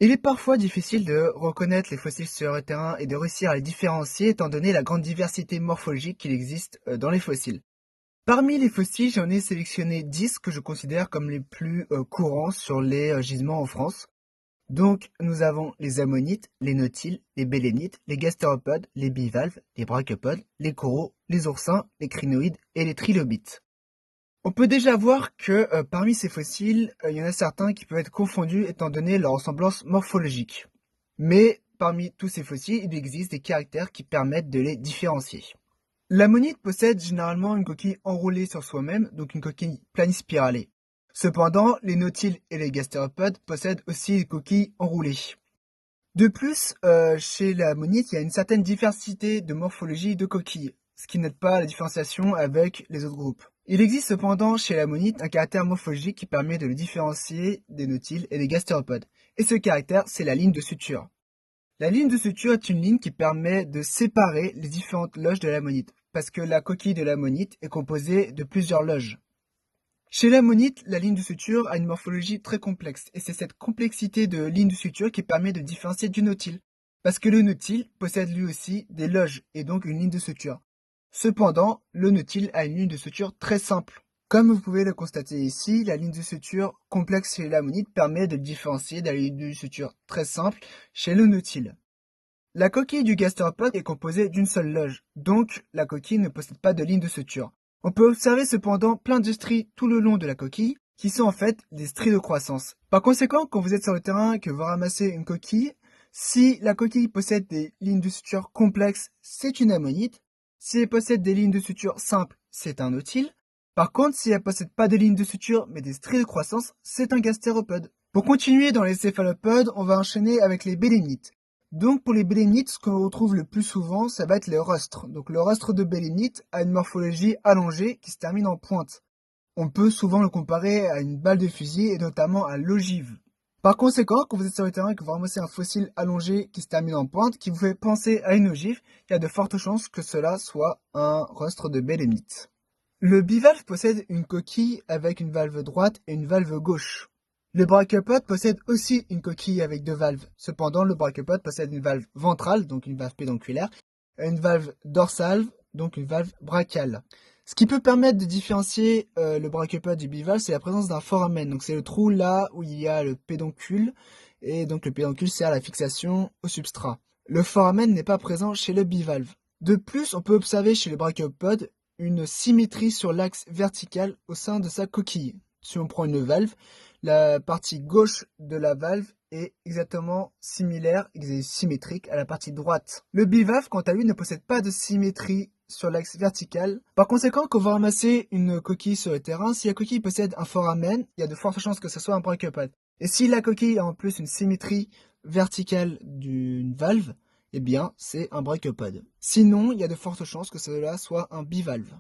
Il est parfois difficile de reconnaître les fossiles sur le terrain et de réussir à les différencier étant donné la grande diversité morphologique qu'il existe dans les fossiles. Parmi les fossiles, j'en ai sélectionné 10 que je considère comme les plus courants sur les gisements en France. Donc, nous avons les ammonites, les nautiles, les bélénites, les gastéropodes, les bivalves, les brachiopodes, les coraux, les oursins, les crinoïdes et les trilobites. On peut déjà voir que parmi ces fossiles, il y en a certains qui peuvent être confondus étant donné leur ressemblance morphologique. Mais parmi tous ces fossiles, il existe des caractères qui permettent de les différencier. L'ammonite possède généralement une coquille enroulée sur soi-même, donc une coquille planispiralée. Cependant, les nautiles et les gastéropodes possèdent aussi des coquilles enroulées. De plus, chez l'ammonite, il y a une certaine diversité de morphologie de coquilles, ce qui n'aide pas à la différenciation avec les autres groupes. Il existe cependant chez l'ammonite un caractère morphologique qui permet de le différencier des nautiles et des gastéropodes. Et ce caractère, c'est la ligne de suture. La ligne de suture est une ligne qui permet de séparer les différentes loges de l'ammonite, parce que la coquille de l'ammonite est composée de plusieurs loges. Chez l'ammonite, la ligne de suture a une morphologie très complexe, et c'est cette complexité de ligne de suture qui permet de différencier du nautile, parce que le nautile possède lui aussi des loges, et donc une ligne de suture. Cependant, le nautile a une ligne de suture très simple. Comme vous pouvez le constater ici, la ligne de suture complexe chez l'ammonite permet de le différencier de la ligne de suture très simple chez le nautile. La coquille du gastéropode est composée d'une seule loge, donc la coquille ne possède pas de ligne de suture. On peut observer cependant plein de stries tout le long de la coquille, qui sont en fait des stries de croissance. Par conséquent, quand vous êtes sur le terrain et que vous ramassez une coquille, si la coquille possède des lignes de suture complexes, c'est une ammonite. Si elle possède des lignes de suture simples, c'est un nautile. Par contre, si elle possède pas de lignes de suture, mais des stries de croissance, c'est un gastéropode. Pour continuer dans les céphalopodes, on va enchaîner avec les bélénites. Donc pour les bélénites, ce qu'on retrouve le plus souvent, ça va être les rustres. Donc le rustre de bélénite a une morphologie allongée qui se termine en pointe. On peut souvent le comparer à une balle de fusil et notamment à l'ogive. Par conséquent, quand vous êtes sur le terrain et que vous ramassez un fossile allongé qui se termine en pointe, qui vous fait penser à une ogive, il y a de fortes chances que cela soit un rustre de bélénite. Le bivalve possède une coquille avec une valve droite et une valve gauche. Le brachiopodes possède aussi une coquille avec deux valves. Cependant, le brachiopodes possède une valve ventrale, donc une valve pédonculaire, et une valve dorsale, donc une valve brachiale. Ce qui peut permettre de différencier le brachiopodes du bivalve, c'est la présence d'un foramen. Donc c'est le trou là où il y a le pédoncule, et donc le pédoncule sert à la fixation au substrat. Le foramen n'est pas présent chez le bivalve. De plus, on peut observer chez le brachiopodes une symétrie sur l'axe vertical au sein de sa coquille. Si on prend une valve, la partie gauche de la valve est exactement similaire et symétrique à la partie droite. Le bivalve, quant à lui, ne possède pas de symétrie sur l'axe vertical. Par conséquent, quand on va ramasser une coquille sur le terrain, si la coquille possède un foramen, il y a de fortes chances que ce soit un brachiopodes. Et si la coquille a en plus une symétrie verticale d'une valve, eh bien, c'est un brachiopodes. Sinon, il y a de fortes chances que cela soit un bivalve.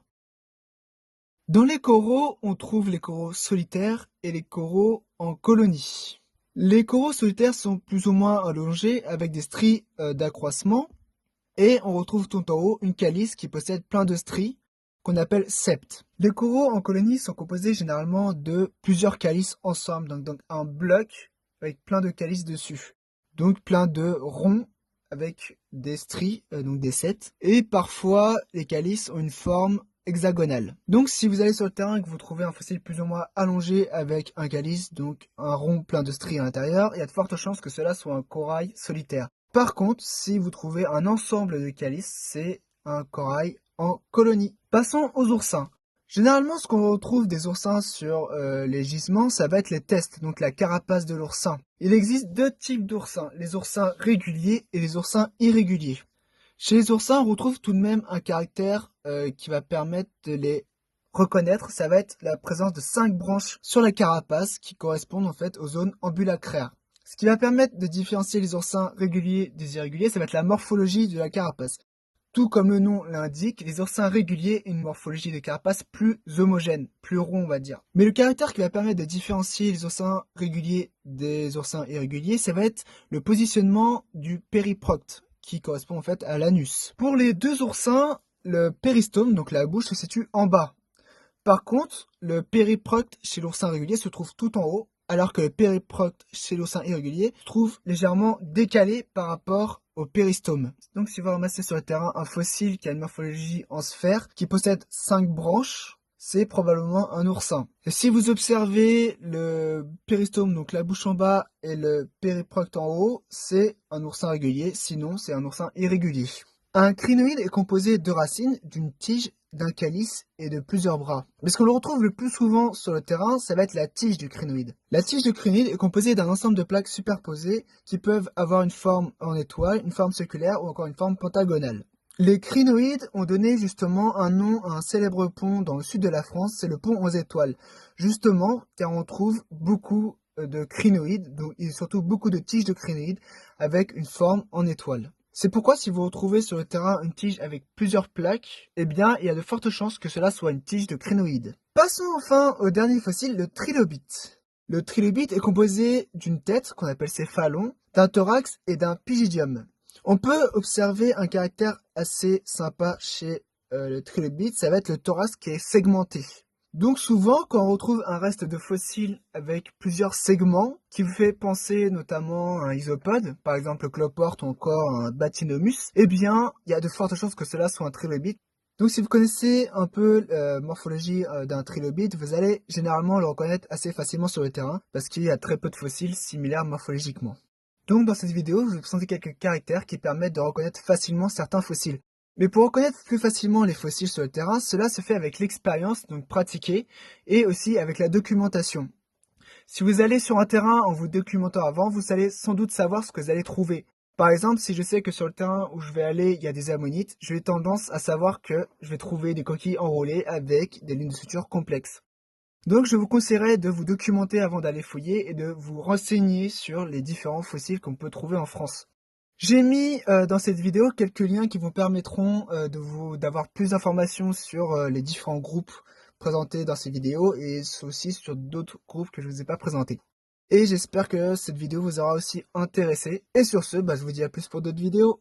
Dans les coraux, on trouve les coraux solitaires et les coraux en colonie. Les coraux solitaires sont plus ou moins allongés avec des stries d'accroissement et on retrouve tout en haut une calice qui possède plein de stries qu'on appelle septes. Les coraux en colonie sont composés généralement de plusieurs calices ensemble, donc un bloc avec plein de calices dessus. Donc plein de ronds avec des stries, donc des septes. Et parfois, les calices ont une forme hexagonale. Donc si vous allez sur le terrain et que vous trouvez un fossile plus ou moins allongé avec un calice, donc un rond plein de stries à l'intérieur, il y a de fortes chances que cela soit un corail solitaire. Par contre, si vous trouvez un ensemble de calices, c'est un corail en colonie. Passons aux oursins. Généralement, ce qu'on retrouve des oursins sur les gisements, ça va être les testes, donc la carapace de l'oursin. Il existe deux types d'oursins, les oursins réguliers et les oursins irréguliers. Chez les oursins, on retrouve tout de même un caractère qui va permettre de les reconnaître. Ça va être la présence de 5 branches sur la carapace qui correspondent en fait aux zones ambulacraires. Ce qui va permettre de différencier les oursins réguliers des irréguliers, ça va être la morphologie de la carapace. Tout comme le nom l'indique, les oursins réguliers ont une morphologie de carapace plus homogène, plus rond on va dire. Mais le caractère qui va permettre de différencier les oursins réguliers des oursins irréguliers, ça va être le positionnement du périprocte, qui correspond en fait à l'anus. Pour les deux oursins, le péristome, donc la bouche, se situe en bas. Par contre, le périprocte chez l'oursin régulier se trouve tout en haut, alors que le périprocte chez l'oursin irrégulier se trouve légèrement décalé par rapport au péristome. Donc si vous ramassez sur le terrain un fossile qui a une morphologie en sphère, qui possède 5 branches, c'est probablement un oursin. Et si vous observez le péristome, donc la bouche en bas, et le périprocte en haut, c'est un oursin régulier, sinon c'est un oursin irrégulier. Un crinoïde est composé de racines, d'une tige, d'un calice et de plusieurs bras. Mais ce qu'on le retrouve le plus souvent sur le terrain, ça va être la tige du crinoïde. La tige du crinoïde est composée d'un ensemble de plaques superposées qui peuvent avoir une forme en étoile, une forme circulaire ou encore une forme pentagonale. Les crinoïdes ont donné justement un nom à un célèbre pont dans le sud de la France, c'est le pont aux étoiles. Justement, car on trouve beaucoup de crinoïdes, et surtout beaucoup de tiges de crinoïdes avec une forme en étoile. C'est pourquoi si vous retrouvez sur le terrain une tige avec plusieurs plaques, eh bien il y a de fortes chances que cela soit une tige de crinoïde. Passons enfin au dernier fossile, le trilobite. Le trilobite est composé d'une tête, qu'on appelle céphalon, d'un thorax et d'un pygidium. On peut observer un caractère assez sympa chez le trilobite, ça va être le thorax qui est segmenté. Donc souvent, quand on retrouve un reste de fossile avec plusieurs segments, qui vous fait penser notamment à un isopode, par exemple le cloporte ou encore un Bathynomus, eh bien, il y a de fortes chances que cela soit un trilobite. Donc si vous connaissez un peu la morphologie d'un trilobite, vous allez généralement le reconnaître assez facilement sur le terrain, parce qu'il y a très peu de fossiles similaires morphologiquement. Donc dans cette vidéo, je vais vous présenter quelques caractères qui permettent de reconnaître facilement certains fossiles. Mais pour reconnaître plus facilement les fossiles sur le terrain, cela se fait avec l'expérience, donc pratiquer, et aussi avec la documentation. Si vous allez sur un terrain en vous documentant avant, vous allez sans doute savoir ce que vous allez trouver. Par exemple, si je sais que sur le terrain où je vais aller, il y a des ammonites, je vais tendance à savoir que je vais trouver des coquilles enroulées avec des lignes de suture complexes. Donc je vous conseillerais de vous documenter avant d'aller fouiller et de vous renseigner sur les différents fossiles qu'on peut trouver en France. J'ai mis dans cette vidéo quelques liens qui vous permettront d'avoir plus d'informations sur les différents groupes présentés dans ces vidéos et aussi sur d'autres groupes que je ne vous ai pas présentés. Et j'espère que cette vidéo vous aura aussi intéressé. Et sur ce, je vous dis à plus pour d'autres vidéos.